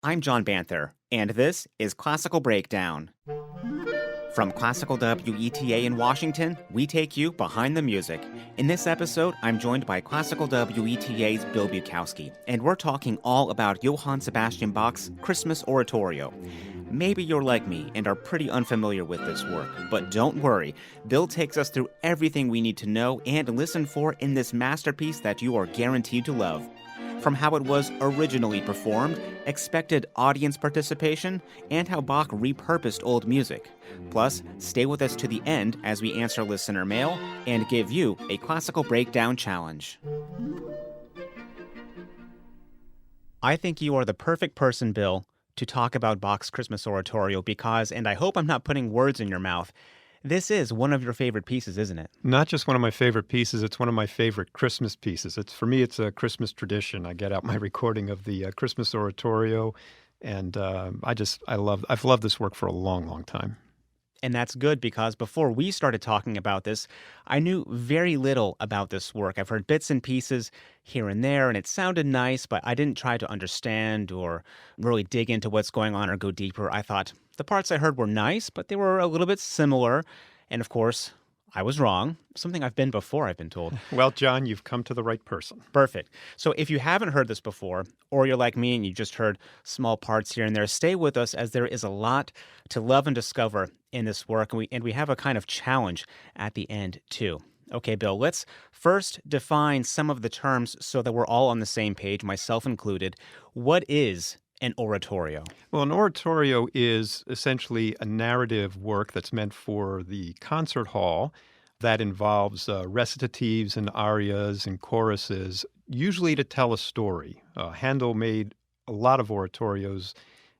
I'm John Banther, and this is Classical Breakdown. From Classical WETA in Washington, we take you behind the music. In this episode, I'm joined by Classical WETA's Bill Bukowski, and we're talking all about Johann Sebastian Bach's Christmas Oratorio. Maybe you're like me and are pretty unfamiliar with this work, but don't worry. Bill takes us through everything we need to know and listen for in this masterpiece that you are guaranteed to love. From how it was originally performed, expected audience participation, and how Bach repurposed old music. Plus, stay with us to the end as we answer listener mail and give you a classical breakdown challenge. I think you are the perfect person, Bill, to talk about Bach's Christmas Oratorio because, and I hope I'm not putting words in your mouth, this is one of your favorite pieces, isn't it? Not just one of my favorite pieces, it's one of my favorite Christmas pieces. For me, it's a Christmas tradition. I get out my recording of the Christmas Oratorio, and I've loved this work for a long, long time. And that's good because before we started talking about this, I knew very little about this work. I've heard bits and pieces here and there, and it sounded nice, but I didn't try to understand or really dig into what's going on or go deeper. I thought the parts I heard were nice, but they were a little bit similar. And of course, I was wrong. Something I've been before, I've been told. Well, John, you've come to the right person. Perfect. So if you haven't heard this before, or you're like me and you just heard small parts here and there, stay with us as there is a lot to love and discover in this work. And we have a kind of challenge at the end, too. Okay, Bill, let's first define some of the terms so that we're all on the same page, myself included. What is an oratorio? Well, an oratorio is essentially a narrative work that's meant for the concert hall that involves recitatives and arias and choruses, usually to tell a story. Handel made a lot of oratorios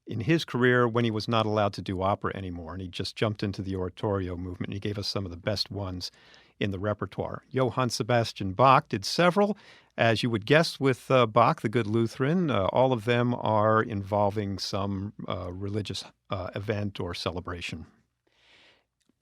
in his career when he was not allowed to do opera anymore, and he just jumped into the oratorio movement, and he gave us some of the best ones in the repertoire. Johann Sebastian Bach did several. As you would guess with Bach, the Good Lutheran, all of them are involving some religious event or celebration.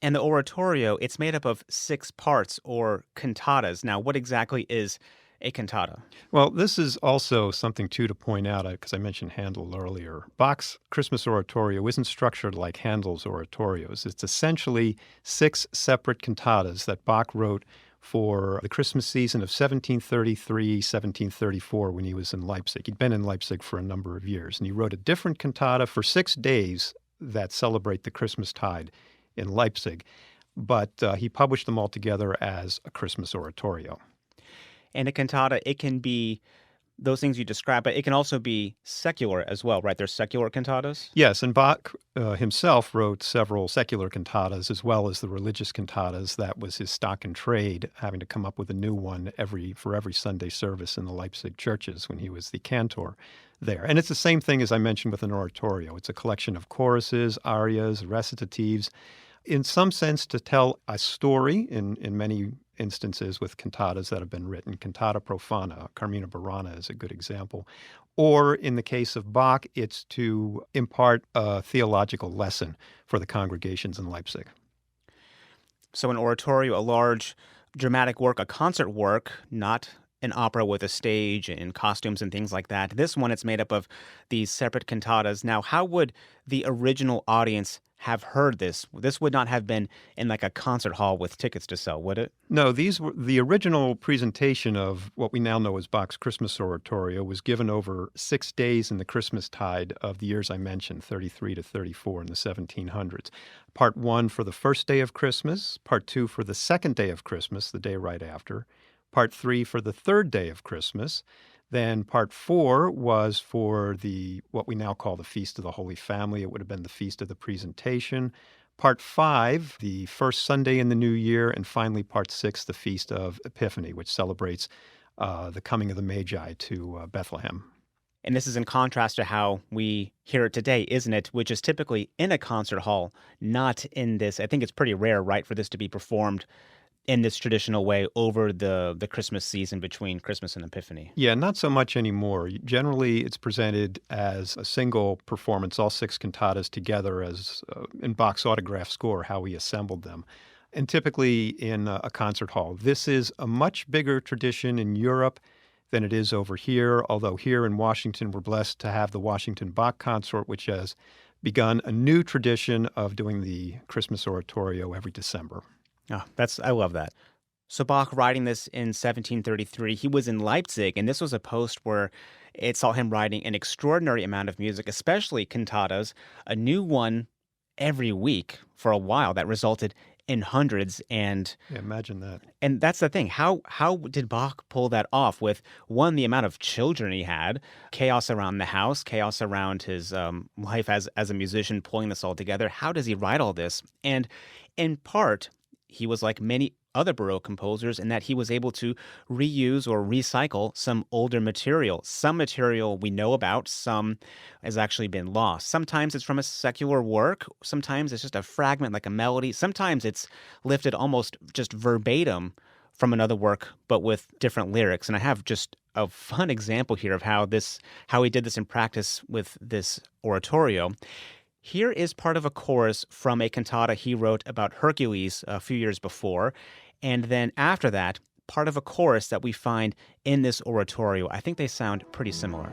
And the oratorio, it's made up of 6 parts or cantatas. Now, what exactly is a cantata? Well, this is also something, too, to point out, because I mentioned Handel earlier. Bach's Christmas Oratorio isn't structured like Handel's oratorios. It's essentially 6 separate cantatas that Bach wrote for the Christmas season of 1733, 1734, when he was in Leipzig. He'd been in Leipzig for a number of years, and he wrote a different cantata for 6 days that celebrate the Christmastide in Leipzig, but he published them all together as a Christmas Oratorio. And a cantata, it can be those things you described, but it can also be secular as well, right? There's secular cantatas? Yes, and Bach himself wrote several secular cantatas as well as the religious cantatas. That was his stock in trade, having to come up with a new one for every Sunday service in the Leipzig churches when he was the cantor there. And it's the same thing as I mentioned with an oratorio. It's a collection of choruses, arias, recitatives, in some sense to tell a story in many instances with cantatas that have been written. Cantata profana, Carmina Burana is a good example. Or in the case of Bach, it's to impart a theological lesson for the congregations in Leipzig. So an oratorio, a large dramatic work, a concert work, not an opera with a stage and costumes and things like that. This one, it's made up of these separate cantatas. Now, how would the original audience have heard this? This would not have been in like a concert hall with tickets to sell, would it? No, these were the original presentation of what we now know as Bach's Christmas Oratorio was given over 6 days in the Christmastide of the years I mentioned, 33 to 34 in the 1700s. Part 1 for the first day of Christmas, Part 2 for the second day of Christmas, the day right after, Part 3 for the third day of Christmas. Then Part 4 was for what we now call the Feast of the Holy Family. It would have been the Feast of the Presentation. Part 5, the first Sunday in the New Year. And finally, Part 6, the Feast of Epiphany, which celebrates the coming of the Magi to Bethlehem. And this is in contrast to how we hear it today, isn't it? Which is typically in a concert hall, not in this. I think it's pretty rare, right, for this to be performed in this traditional way over the Christmas season between Christmas and Epiphany. Yeah, not so much anymore. Generally, it's presented as a single performance, all 6 cantatas together as in Bach's autograph score, how he assembled them. And typically in a concert hall. This is a much bigger tradition in Europe than it is over here, although here in Washington, we're blessed to have the Washington Bach Consort, which has begun a new tradition of doing the Christmas Oratorio every December. Oh, I love that. So Bach, writing this in 1733, he was in Leipzig, and this was a post where it saw him writing an extraordinary amount of music, especially cantatas, a new one every week for a while that resulted in hundreds. And Yeah, imagine that. and that's the thing. How did Bach pull that off with, one, the amount of children he had, chaos around the house, chaos around his life as a musician, pulling this all together? How does he write all this? And in part, he was like many other Baroque composers in that he was able to reuse or recycle some older material. Some material we know about, some has actually been lost. Sometimes it's from a secular work. Sometimes it's just a fragment like a melody. Sometimes it's lifted almost just verbatim from another work, but with different lyrics. And I have just a fun example here of how he did this in practice with this oratorio. Here is part of a chorus from a cantata he wrote about Hercules a few years before. And then after that, part of a chorus that we find in this oratorio. I think they sound pretty similar.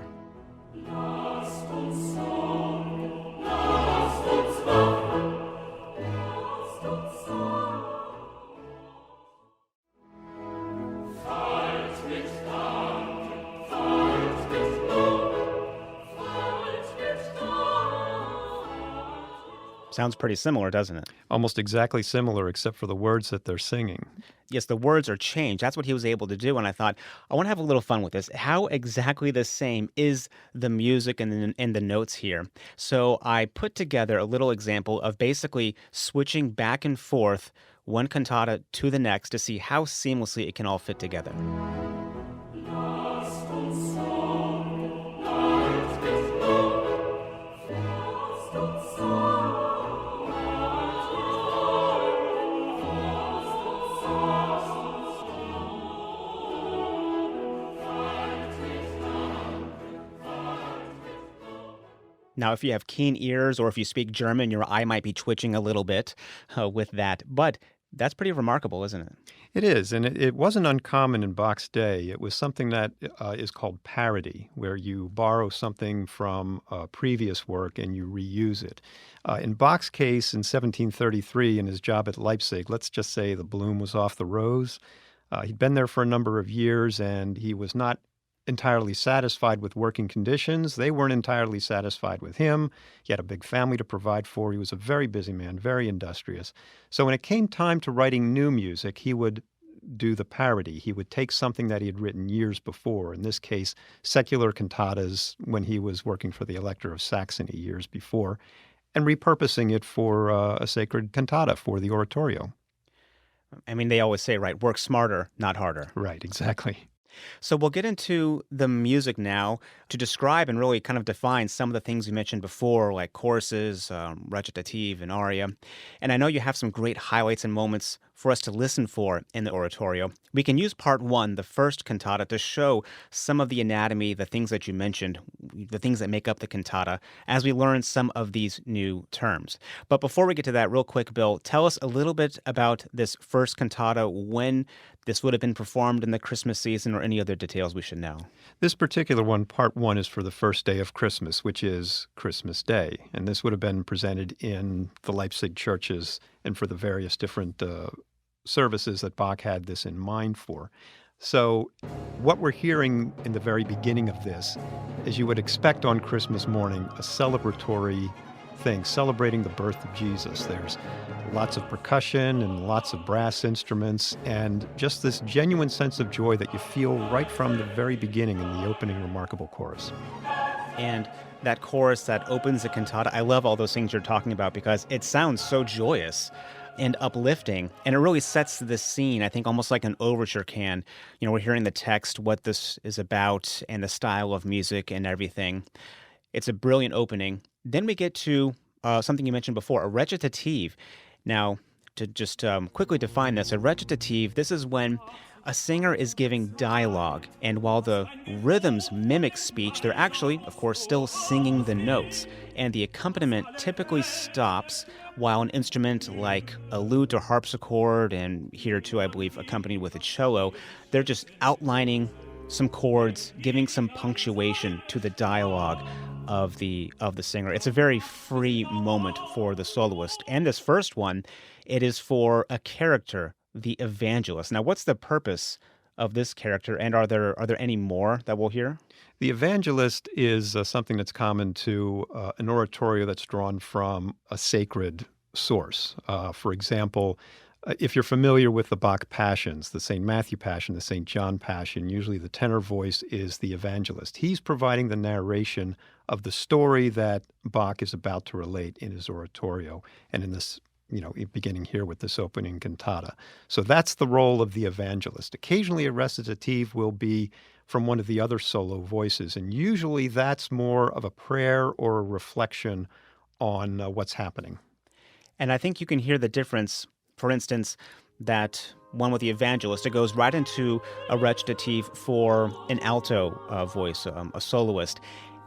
Sounds pretty similar, doesn't it? Almost exactly similar, except for the words that they're singing. Yes, the words are changed. That's what he was able to do. And I thought, I want to have a little fun with this. How exactly the same is the music and the notes here? So I put together a little example of basically switching back and forth one cantata to the next to see how seamlessly it can all fit together. Now, if you have keen ears or if you speak German, your eye might be twitching a little bit with that. But that's pretty remarkable, isn't it? It is, and it wasn't uncommon in Bach's day. It was something that is called parody, where you borrow something from a previous work and you reuse it. In Bach's case, in 1733, in his job at Leipzig, let's just say the bloom was off the rose. He'd been there for a number of years, and he was not entirely satisfied with working conditions. They weren't entirely satisfied with him. He had a big family to provide for. He was a very busy man, very industrious. So when it came time to writing new music, he would do the parody. He would take something that he had written years before, in this case, secular cantatas when he was working for the Elector of Saxony years before, and repurposing it for a sacred cantata for the oratorio. I mean, they always say, right, work smarter, not harder. Right, exactly. So we'll get into the music now to describe and really kind of define some of the things we mentioned before, like choruses, recitative, and aria. And I know you have some great highlights and moments for us to listen for in the oratorio. We can use part one, the first cantata, to show some of the anatomy, the things that you mentioned, the things that make up the cantata, as we learn some of these new terms. But before we get to that, real quick, Bill, tell us a little bit about this first cantata, when this would have been performed in the Christmas season, or any other details we should know. This particular one, part one, is for the first day of Christmas, which is Christmas Day. And this would have been presented in the Leipzig churches and for the various different services that Bach had this in mind for. So what we're hearing in the very beginning of this is, you would expect on Christmas morning, a celebratory thing, celebrating the birth of Jesus. There's lots of percussion and lots of brass instruments, and just this genuine sense of joy that you feel right from the very beginning in the opening remarkable chorus. And that chorus that opens the cantata, I love all those things you're talking about because it sounds so joyous and uplifting, and it really sets the scene, I think, almost like an overture can. You know, we're hearing the text, what this is about, and the style of music and everything. It's a brilliant opening. Then we get to something you mentioned before, a recitative. Now, to just quickly define this, a recitative, this is when a singer is giving dialogue, and while the rhythms mimic speech, they're actually, of course, still singing the notes, and the accompaniment typically stops while an instrument like a lute or harpsichord, and here too, I believe, accompanied with a cello, they're just outlining some chords, giving some punctuation to the dialogue of the singer. It's a very free moment for the soloist. And this first one, it is for a character, the evangelist. Now, what's the purpose of this character, and are there any more that we'll hear? The evangelist is something that's common to an oratorio that's drawn from a sacred source. For example, if you're familiar with the Bach Passions, the St. Matthew Passion, the St. John Passion, usually the tenor voice is the evangelist. He's providing the narration of the story that Bach is about to relate in his oratorio, and in this, beginning here with this opening cantata. So that's the role of the evangelist. Occasionally a recitative will be from one of the other solo voices, and usually that's more of a prayer or a reflection on what's happening. And I think you can hear the difference. For instance, that one with the evangelist, it goes right into a recitative for an alto voice, a soloist.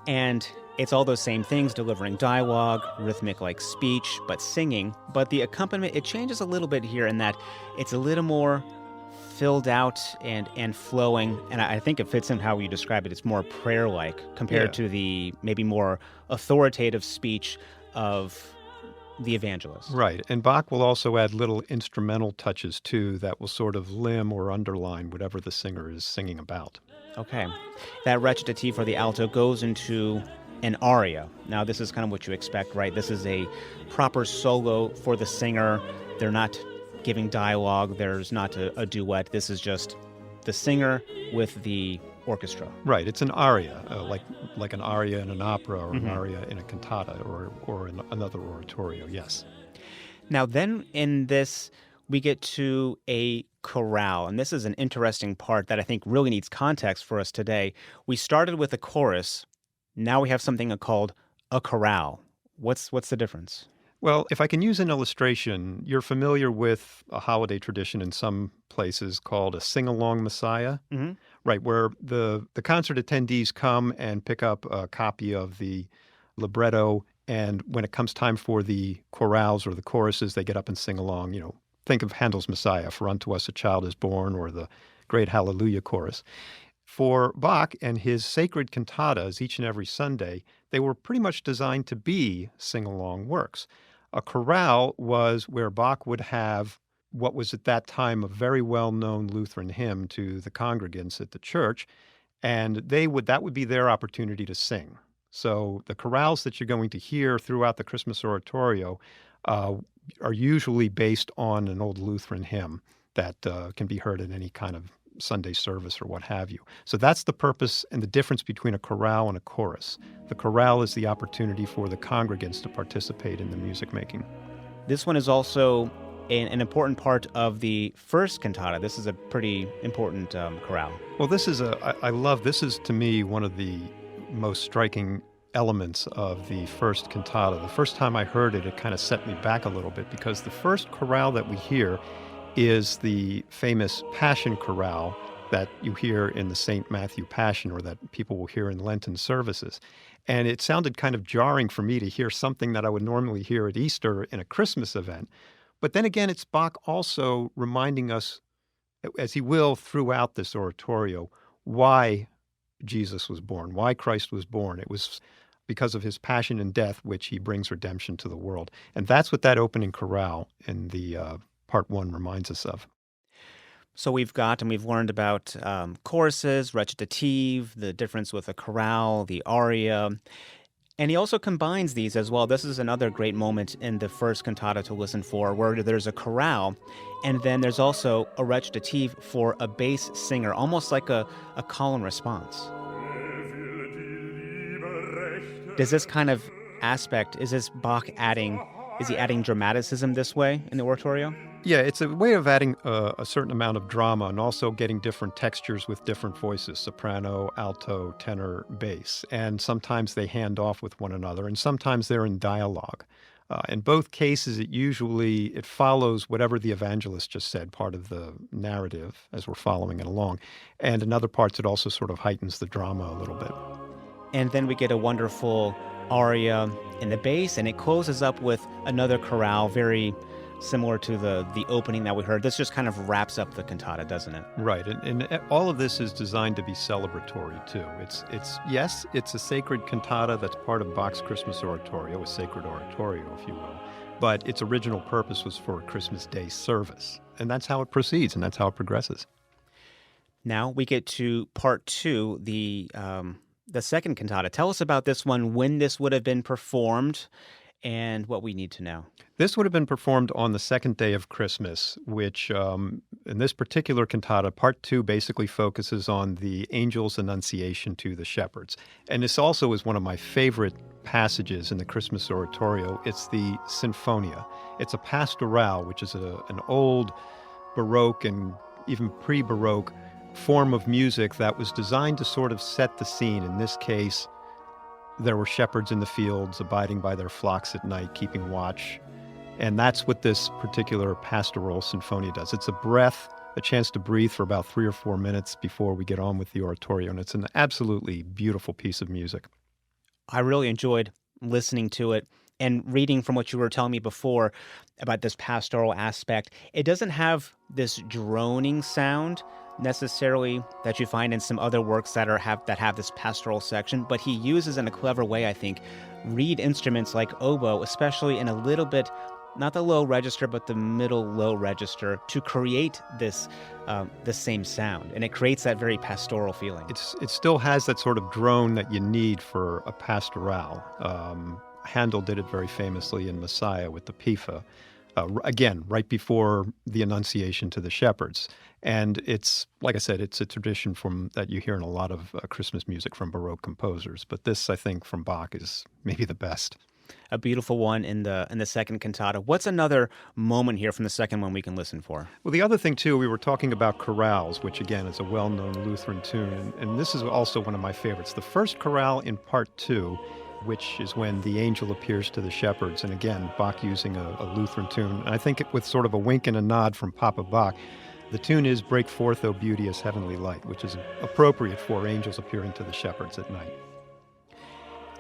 And it's all those same things, delivering dialogue, rhythmic like speech, but singing. But the accompaniment, it changes a little bit here in that it's a little more filled out and flowing. And I think it fits in how you describe it. It's more prayer-like compared to the maybe more authoritative speech of the evangelist. Right. And Bach will also add little instrumental touches, too, that will sort of limn or underline whatever the singer is singing about. Okay. That recitative for the alto goes into an aria. Now, this is kind of what you expect, right? This is a proper solo for the singer. They're not giving dialogue. There's not a duet. This is just the singer with the orchestra. Right. It's an aria, like an aria in an opera or an aria in a cantata or in another oratorio, yes. Now, then in this, we get to a chorale, and this is an interesting part that I think really needs context for us today. We started with a chorus. Now we have something called a chorale. What's the difference? Well, if I can use an illustration, you're familiar with a holiday tradition in some places called a sing-along Messiah, right, where the concert attendees come and pick up a copy of the libretto, and when it comes time for the chorales or the choruses, they get up and sing along. Think of Handel's Messiah, For Unto Us a Child is Born, or the great Hallelujah chorus. For Bach and his sacred cantatas each and every Sunday, they were pretty much designed to be sing-along works. A chorale was where Bach would have what was at that time a very well-known Lutheran hymn to the congregants at the church, and that would be their opportunity to sing. So the chorales that you're going to hear throughout the Christmas Oratorio are usually based on an old Lutheran hymn that can be heard in any kind of Sunday service or what have you. So that's the purpose and the difference between a chorale and a chorus. The chorale is the opportunity for the congregants to participate in the music making. This one is also an important part of the first cantata. This is a pretty important chorale. Well, this is to me one of the most striking elements of the first cantata. The first time I heard it, it kind of set me back a little bit because the first chorale that we hear is the famous Passion chorale that you hear in the St. Matthew Passion, or that people will hear in Lenten services. And it sounded kind of jarring for me to hear something that I would normally hear at Easter in a Christmas event. But then again, it's Bach also reminding us, as he will throughout this oratorio, why Jesus was born, why Christ was born. It was because of his passion and death, which he brings redemption to the world. And that's what that opening chorale in the Part 1 reminds us of. So we've learned about choruses, recitative, the difference with a chorale, the aria. And he also combines these as well. This is another great moment in the first cantata to listen for, where there's a chorale, and then there's also a recitative for a bass singer, almost like a call and response. Does this kind of aspect, is he adding dramaticism this way in the oratorio? Yeah, it's a way of adding a certain amount of drama and also getting different textures with different voices, soprano, alto, tenor, bass. And sometimes they hand off with one another, and sometimes they're in dialogue. In both cases, it follows whatever the evangelist just said, part of the narrative as we're following it along. And in other parts, it also sort of heightens the drama a little bit. And then we get a wonderful aria in the bass, and it closes up with another chorale, very similar to the opening that we heard. This just kind of wraps up the cantata, doesn't it? Right, and all of this is designed to be celebratory too. It's a sacred cantata that's part of Bach's Christmas Oratorio, a sacred oratorio, if you will. But its original purpose was for a Christmas Day service, and that's how it proceeds, and that's how it progresses. Now we get to part two, the second cantata. Tell us about this one, when this would have been performed, and what we need to know. This would have been performed on the second day of Christmas, which in this particular cantata, part two basically focuses on the angel's annunciation to the shepherds. And this also is one of my favorite passages in the Christmas Oratorio. It's the Sinfonia. It's a pastoral, which is an old Baroque and even pre-Baroque form of music that was designed to sort of set the scene. In this case, there were shepherds in the fields abiding by their flocks at night, keeping watch. And that's what this particular pastoral sinfonia does. It's a breath, a chance to breathe for about 3 or 4 minutes before we get on with the oratorio. And it's an absolutely beautiful piece of music. I really enjoyed listening to it and reading from what you were telling me before about this pastoral aspect. It doesn't have this droning sound necessarily that you find in some other works that have this pastoral section, but he uses in a clever way, I think, reed instruments like oboe, especially in a little bit, not the low register, but the middle low register, to create this the same sound, and it creates that very pastoral feeling. It still has that sort of drone that you need for a pastoral. Handel did it very famously in Messiah with the Pifa. Again, right before the Annunciation to the shepherds. And it's, like I said, it's a tradition that you hear in a lot of Christmas music from Baroque composers. But this, I think, from Bach is maybe the best. A beautiful one in the second cantata. What's another moment here from the second one we can listen for? Well, the other thing, too, we were talking about chorales, which, again, is a well-known Lutheran tune. And this is also one of my favorites. The first chorale in part two, which is when the angel appears to the shepherds. And again, Bach using a Lutheran tune. And I think with sort of a wink and a nod from Papa Bach, the tune is Break Forth, O Beauteous Heavenly Light, which is appropriate for angels appearing to the shepherds at night.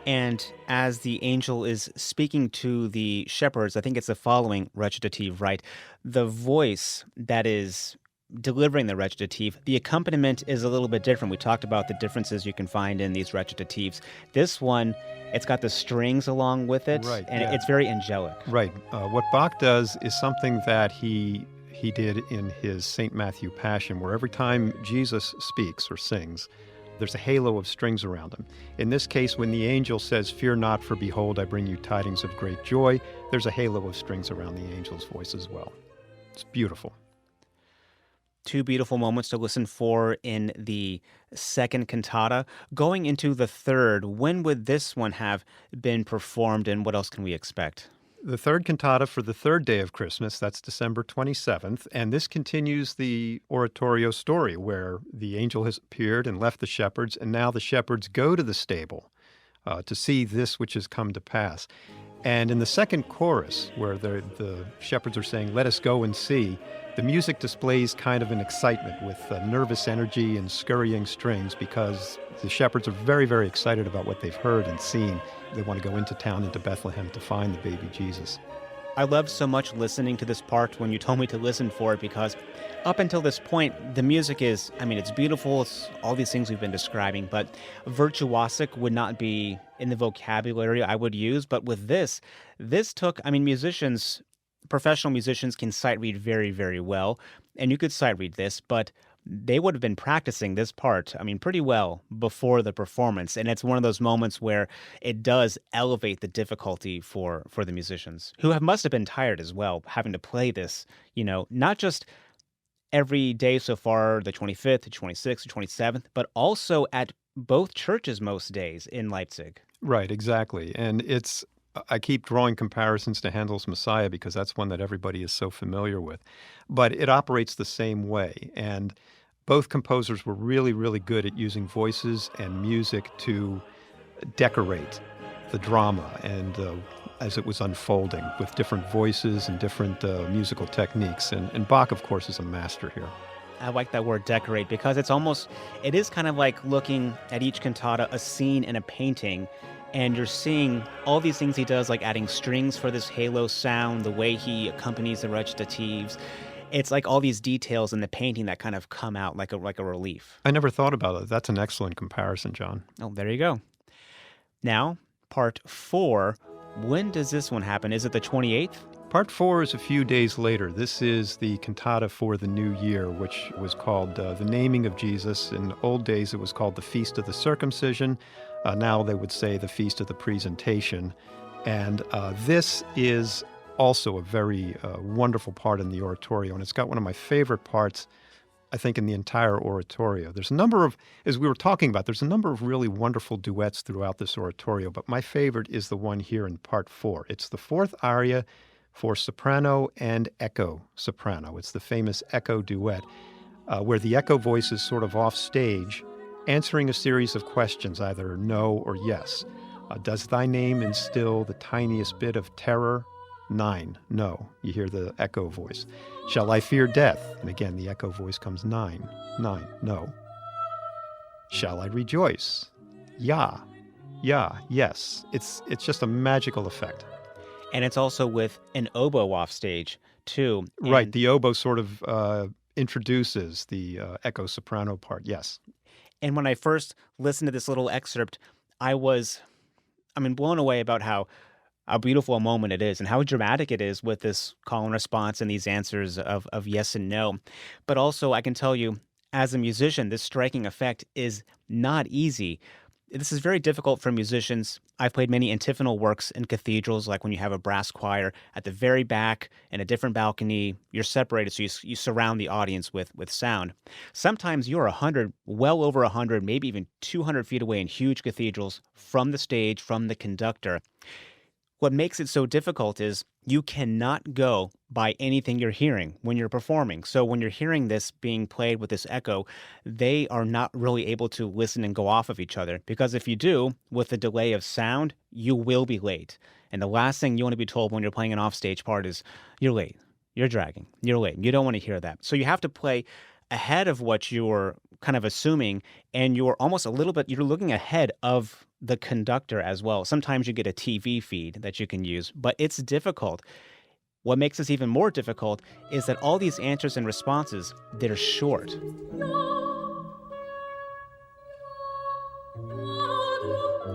And as the angel is speaking to the shepherds, I think it's the following recitative, right? The voice that is delivering the recitative, the accompaniment is a little bit different. We talked about the differences you can find in these recitatives. This one, it's got the strings along with it, right, and yeah. It's very angelic. Right. What Bach does is something that he did in his St. Matthew Passion, where every time Jesus speaks or sings, there's a halo of strings around him. In this case, when the angel says, "Fear not, for behold, I bring you tidings of great joy," there's a halo of strings around the angel's voice as well. It's beautiful. Two beautiful moments to listen for in the second cantata. Going into the third, when would this one have been performed, and what else can we expect? The third cantata for the third day of Christmas, that's December 27th, and this continues the oratorio story where the angel has appeared and left the shepherds, and now the shepherds go to the stable to see this which has come to pass. And in the second chorus, where the shepherds are saying, "Let us go and see," the music displays kind of an excitement with nervous energy and scurrying strings, because the shepherds are very, very excited about what they've heard and seen. They want to go into town, into Bethlehem, to find the baby Jesus. I loved so much listening to this part when you told me to listen for it, because up until this point, the music is, it's beautiful, it's all these things we've been describing, but virtuosic would not be in the vocabulary I would use. But with this took, musicians, professional musicians can sight read very, very well, and you could sight read this, but they would have been practicing this part, pretty well before the performance. And it's one of those moments where it does elevate the difficulty for the musicians, who must have been tired as well, having to play this, not just every day so far, the 25th, the 26th, the 27th, but also at both churches most days in Leipzig. Right, exactly. And I keep drawing comparisons to Handel's Messiah because that's one that everybody is so familiar with. But it operates the same way. And both composers were really, really good at using voices and music to decorate the drama and as it was unfolding with different voices and different musical techniques. And Bach, of course, is a master here. I like that word decorate, because it is kind of like looking at each cantata, a scene in a painting, And you're seeing all these things he does, like adding strings for this halo sound, the way he accompanies the recitatives. It's like all these details in the painting that kind of come out like a relief. I never thought about it. That's an excellent comparison, John. Oh, there you go. Now, part 4. When does this one happen? Is it the 28th? Part 4 is a few days later. This is the cantata for the New Year, which was called The Naming of Jesus. In old days, it was called the Feast of the Circumcision. Now they would say the Feast of the Presentation. And this is also a very wonderful part in the oratorio, and it's got one of my favorite parts, I think, in the entire oratorio. There's a number of, as we were talking about, there's a number of really wonderful duets throughout this oratorio, but my favorite is the one here in part 4. It's the fourth aria for soprano and echo soprano. It's the famous echo duet, where the echo voice is sort of off stage, answering a series of questions, either no or yes. Does thy name instill the tiniest bit of terror? 9, no. You hear the echo voice. Shall I fear death? And again, the echo voice comes 9, no. Shall I rejoice? Yeah, yes. It's just a magical effect. And it's also with an oboe off stage, too. Right, the oboe sort of introduces the echo soprano part, yes. And when I first listened to this little excerpt, I mean, blown away about how beautiful a moment it is and how dramatic it is with this call and response and these answers of yes and no. But also, I can tell you, as a musician, this striking effect is not easy. This is very difficult for musicians. I've played many antiphonal works in cathedrals, like when you have a brass choir at the very back in a different balcony. You're separated, so you surround the audience with sound. Sometimes you're well over 100, maybe even 200 feet away in huge cathedrals from the stage, from the conductor. What makes it so difficult is you cannot go by anything you're hearing when you're performing. So when you're hearing this being played with this echo, they are not really able to listen and go off of each other. Because if you do, with the delay of sound, you will be late. And the last thing you want to be told when you're playing an offstage part is, you're late, you're dragging, you're late. You don't want to hear that. So you have to play ahead of what you're kind of assuming, and you're almost you're looking ahead of the conductor as well. Sometimes you get a TV feed that you can use, but it's difficult. What makes this even more difficult is that all these answers and responses, they're short.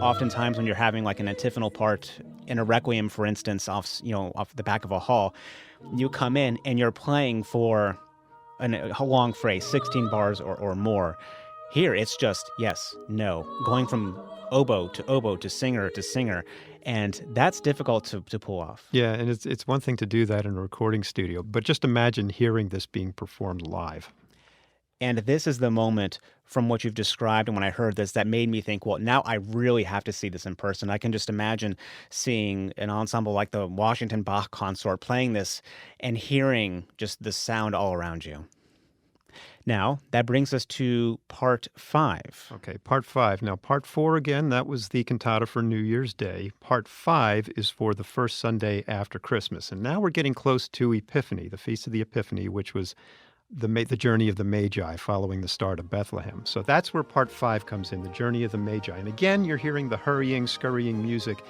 Oftentimes when you're having like an antiphonal part in a requiem, for instance, off the back of a hall, you come in and you're playing for a long phrase, 16 bars or more. Here, it's just yes, no, going from oboe to singer, and that's difficult to pull off. Yeah, and it's one thing to do that in a recording studio, but just imagine hearing this being performed live. And this is the moment from what you've described, and when I heard this, that made me think, well, now I really have to see this in person. I can just imagine seeing an ensemble like the Washington Bach Consort playing this and hearing just the sound all around you. Now, that brings us to part 5. Okay, part 5. Now, part 4, again, that was the cantata for New Year's Day. Part 5 is for the first Sunday after Christmas. And now we're getting close to Epiphany, the Feast of the Epiphany, which was the journey of the Magi following the star to Bethlehem. So that's where part 5 comes in, the journey of the Magi. And again, you're hearing the hurrying, scurrying music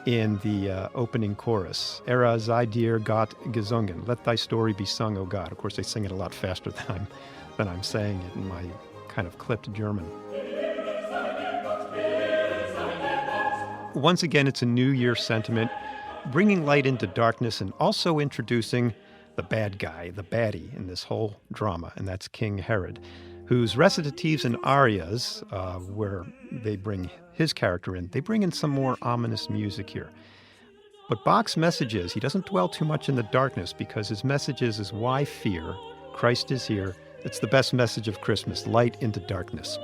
in the opening chorus. Era sei dir Gott gesungen. Let thy story be sung, O God. Of course, they sing it a lot faster than I'm saying it in my kind of clipped German. Once again, it's a New Year sentiment, bringing light into darkness and also introducing the bad guy, the baddie in this whole drama, and that's King Herod, whose recitatives and arias, where they bring his character in, they bring in some more ominous music here. But Bach's message is, he doesn't dwell too much in the darkness, because his message is why fear? Christ is here. It's the best message of Christmas, light into darkness.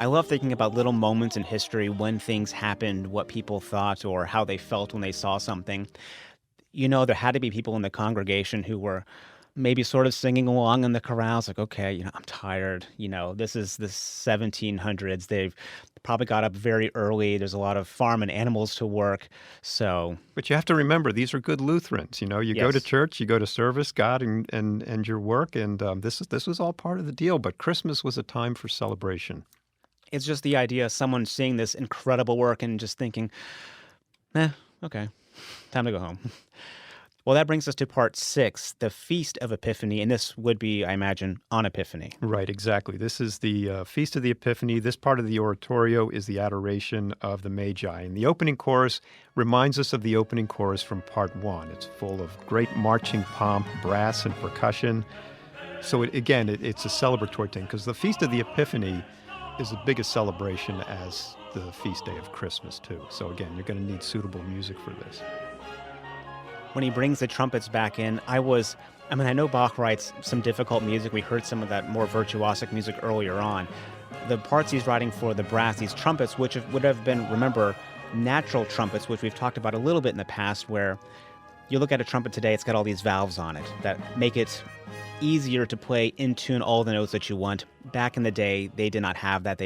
I love thinking about little moments in history when things happened, what people thought or how they felt when they saw something. You know, there had to be people in the congregation who were maybe sort of singing along in the chorales, like, okay, I'm tired. This is the 1700s. They've probably got up very early. There's a lot of farm and animals to work. So, but you have to remember, these are good Lutherans. You go to church, you go to service God and your work, and this was all part of the deal. But Christmas was a time for celebration. It's just the idea of someone seeing this incredible work and just thinking, okay, time to go home. Well, that brings us to part 6, the Feast of Epiphany, and this would be, I imagine, on Epiphany. Right, exactly. This is the Feast of the Epiphany. This part of the oratorio is the adoration of the Magi. And the opening chorus reminds us of the opening chorus from part 1. It's full of great marching pomp, brass, and percussion. So, it's a celebratory thing, because the Feast of the Epiphany is the biggest celebration as the feast day of Christmas, too. So, again, you're going to need suitable music for this. When he brings the trumpets back in, I know Bach writes some difficult music. We heard some of that more virtuosic music earlier on. The parts he's writing for the brass, these trumpets, which would have been, remember, natural trumpets, which we've talked about a little bit in the past, where you look at a trumpet today, it's got all these valves on it that make it easier to play in tune all the notes that you want. Back in the day, they did not have that.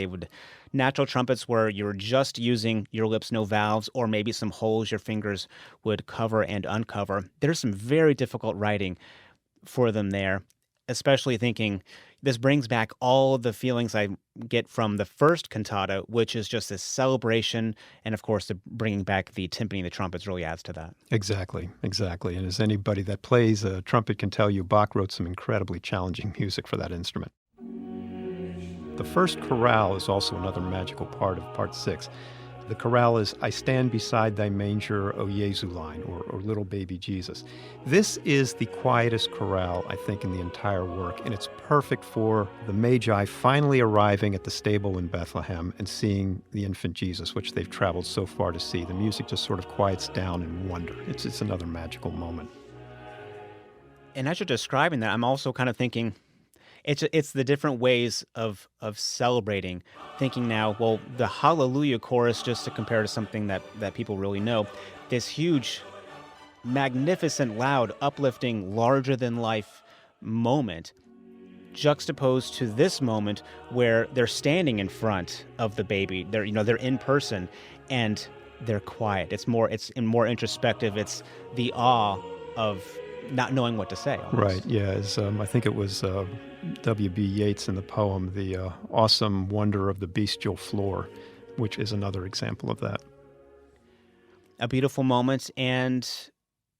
Natural trumpets where you're just using your lips, no valves, or maybe some holes your fingers would cover and uncover. There's some very difficult writing for them there, especially thinking this brings back all the feelings I get from the first cantata, which is just this celebration. And of course, the bringing back the timpani, the trumpets really adds to that. Exactly. And as anybody that plays a trumpet can tell you, Bach wrote some incredibly challenging music for that instrument. The first chorale is also another magical part of part 6. The chorale is I Stand Beside Thy Manger, O Jesuline, or Little Baby Jesus. This is the quietest chorale, I think, in the entire work, and it's perfect for the Magi finally arriving at the stable in Bethlehem and seeing the infant Jesus, which they've traveled so far to see. The music just sort of quiets down in wonder. It's another magical moment. And as you're describing that, I'm also kind of thinking, it's the different ways of celebrating. Thinking now, well, the Hallelujah chorus, just to compare to something that people really know, this huge, magnificent, loud, uplifting, larger-than-life moment, juxtaposed to this moment where they're standing in front of the baby. They're in person, and they're quiet. It's more introspective. It's the awe of not knowing what to say. Almost. Right, yeah. I think it was W.B. Yeats in the poem, The Awesome Wonder of the Bestial Floor, which is another example of that. A beautiful moment, and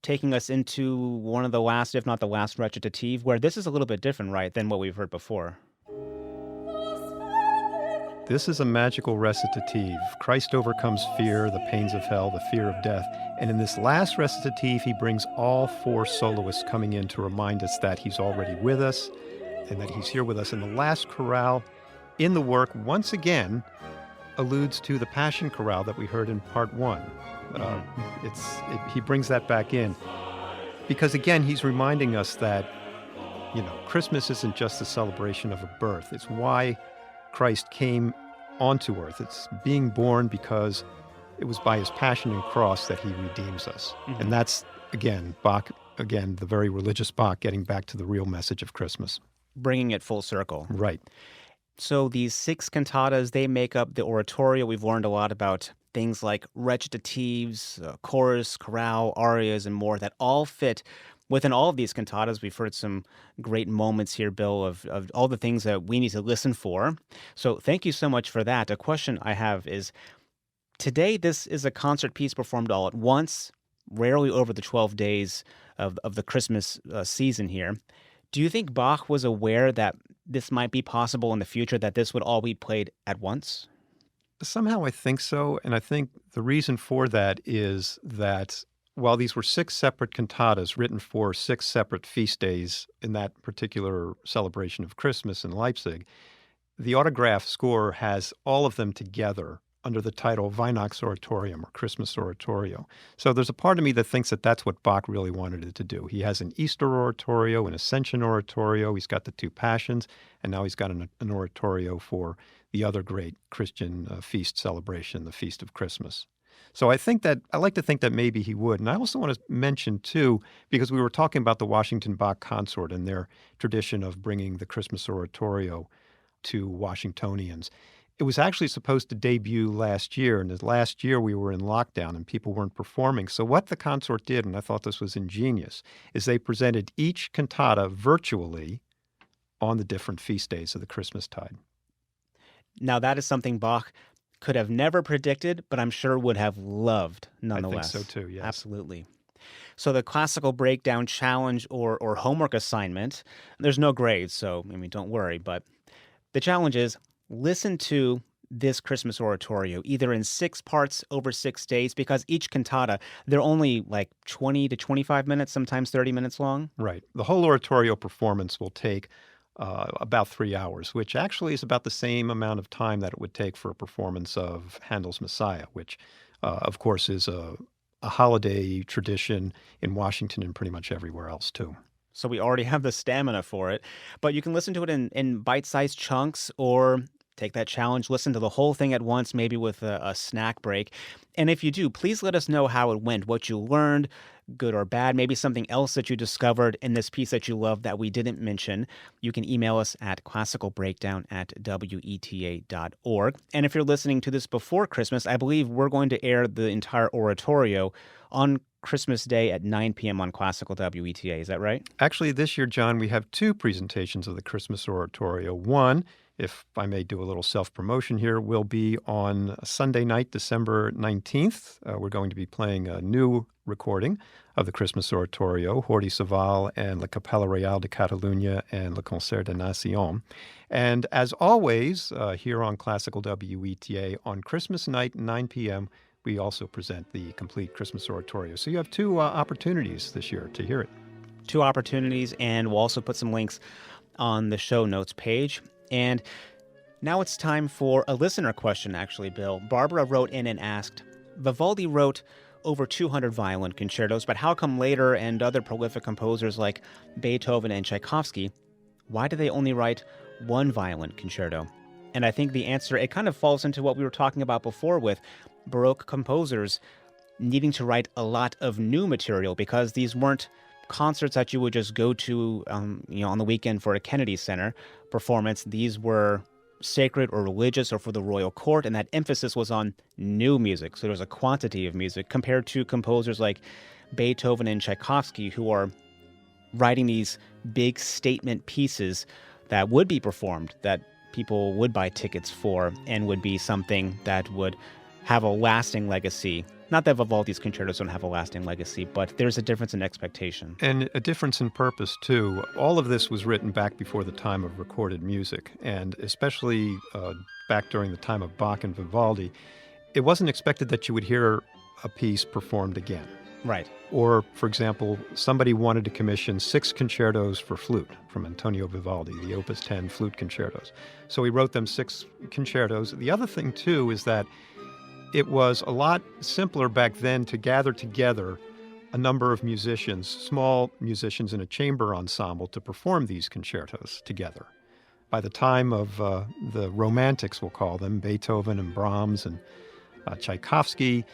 taking us into one of the last, if not the last, recitative, where this is a little bit different, right, than what we've heard before. This is a magical recitative. Christ overcomes fear, the pains of hell, the fear of death. And in this last recitative, he brings all 4 soloists coming in to remind us that he's already with us and that he's here with us. And the last chorale in the work, once again, alludes to the Passion Chorale that we heard in part 1. He brings that back in. Because, again, he's reminding us that, Christmas isn't just the celebration of a birth. It's why Christ came onto earth. It's being born because it was by his passion and cross that he redeems us. Mm-hmm. And that's, Bach, the very religious Bach, getting back to the real message of Christmas. Bringing it full circle. Right. So these 6 cantatas, they make up the oratorio. We've learned a lot about things like recitatives, chorus, chorale, arias, and more that all fit within all of these cantatas. We've heard some great moments here, Bill, of all the things that we need to listen for. So thank you so much for that. A question I have is, today this is a concert piece performed all at once, rarely over the 12 days of the Christmas season here. Do you think Bach was aware that this might be possible in the future, that this would all be played at once? Somehow I think so, and I think the reason for that is that while these were 6 separate cantatas written for 6 separate feast days in that particular celebration of Christmas in Leipzig, the autograph score has all of them together under the title Weihnachtsoratorium, or Christmas Oratorio. So there's a part of me that thinks that that's what Bach really wanted it to do. He has an Easter Oratorio, an Ascension Oratorio, he's got the 2 Passions, and now he's got an oratorio for the other great Christian feast celebration, the Feast of Christmas. So I like to think that maybe he would. And I also want to mention, too, because we were talking about the Washington Bach Consort and their tradition of bringing the Christmas Oratorio to Washingtonians. It was actually supposed to debut last year, and last year we were in lockdown and people weren't performing. So what the consort did, and I thought this was ingenious, is they presented each cantata virtually on the different feast days of the Christmastide. Now, that is something Bach could have never predicted, but I'm sure would have loved I think nonetheless. so too, yes. Absolutely. So the classical breakdown challenge or homework assignment, there's no grades, so don't worry. But the challenge is listen to this Christmas oratorio either in 6 parts over 6 days, because each cantata, they're only like 20 to 25 minutes, sometimes 30 minutes long. Right. The whole oratorio performance will take about 3 hours, which actually is about the same amount of time that it would take for a performance of Handel's Messiah, which, of course, is a holiday tradition in Washington and pretty much everywhere else, too. So we already have the stamina for it. But you can listen to it in bite-sized chunks, or take that challenge, listen to the whole thing at once, maybe with a snack break. And if you do, please let us know how it went, what you learned, good or bad, maybe something else that you discovered in this piece that you love that we didn't mention. You can email us at classicalbreakdown@weta.org. And if you're listening to this before Christmas, I believe we're going to air the entire oratorio on Christmas Day at 9 p.m. on Classical WETA. Is that right? Actually, this year, John, we have 2 presentations of the Christmas Oratorio. One, if I may do a little self-promotion here, will be on Sunday night, December 19th. We're going to be playing a new recording of the Christmas Oratorio, Jordi Savall and La Capella Real de Catalunya and Le Concert de Nation. And as always, here on Classical WETA, on Christmas night, 9 p.m., we also present the complete Christmas Oratorio. So you have 2 opportunities this year to hear it. 2 opportunities, and we'll also put some links on the show notes page. And now it's time for a listener question, actually, Bill. Barbara wrote in and asked, Vivaldi wrote over 200 violin concertos, but how come later and other prolific composers like Beethoven and Tchaikovsky, why do they only write 1 violin concerto? And I think the answer, it kind of falls into what we were talking about before with Baroque composers needing to write a lot of new material, because these weren't concerts that you would just go to on the weekend for a Kennedy Center performance. These were sacred or religious or for the royal court, and that emphasis was on new music. So there's a quantity of music compared to composers like Beethoven and Tchaikovsky, who are writing these big statement pieces that would be performed, that people would buy tickets for, and would be something that would have a lasting legacy. Not that Vivaldi's concertos don't have a lasting legacy, but there's a difference in expectation. And a difference in purpose, too. All of this was written back before the time of recorded music, and especially back during the time of Bach and Vivaldi, it wasn't expected that you would hear a piece performed again. Right. Or, for example, somebody wanted to commission 6 concertos for flute from Antonio Vivaldi, the Opus 10 flute concertos. So he wrote them 6 concertos. The other thing, too, is that it was a lot simpler back then to gather together a number of musicians, small musicians in a chamber ensemble, to perform these concertos together. By the time of the Romantics, we'll call them, Beethoven and Brahms and Tchaikovsky,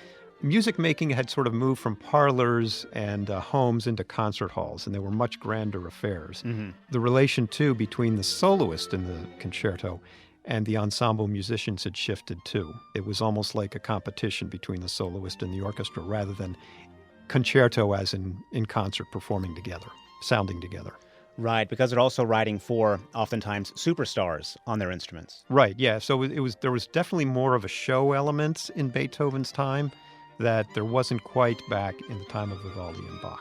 music making had sort of moved from parlors and homes into concert halls, and they were much grander affairs. Mm-hmm. The relation, too, between the soloist in the concerto and the ensemble musicians had shifted, too. It was almost like a competition between the soloist and the orchestra, rather than concerto as in concert performing together, sounding together. Right, because they're also writing for, oftentimes, superstars on their instruments. Right, yeah. So there was definitely more of a show element in Beethoven's time that there wasn't quite back in the time of Vivaldi and Bach.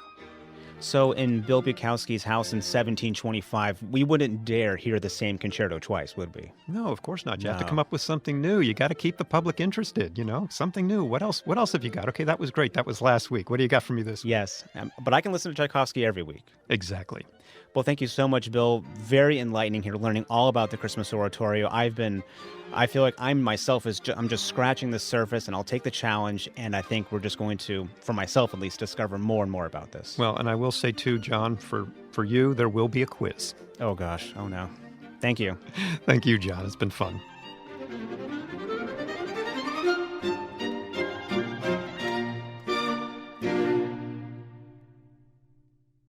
So in Bill Bukowski's house in 1725, we wouldn't dare hear the same concerto twice, would we? No, of course not. You have to No. come up with something new. You got to keep the public interested, something new. What else have you got? Okay, that was great. That was last week. What do you got for me this week? Yes, but I can listen to Tchaikovsky every week. Exactly. Well, thank you so much, Bill. Very enlightening here, learning all about the Christmas Oratorio. I feel like I'm just scratching the surface, and I'll take the challenge, and I think we're just going to, for myself at least, discover more and more about this. Well, and I will say too, John, for you, there will be a quiz. Oh gosh, oh no. Thank you. Thank you, John. It's been fun.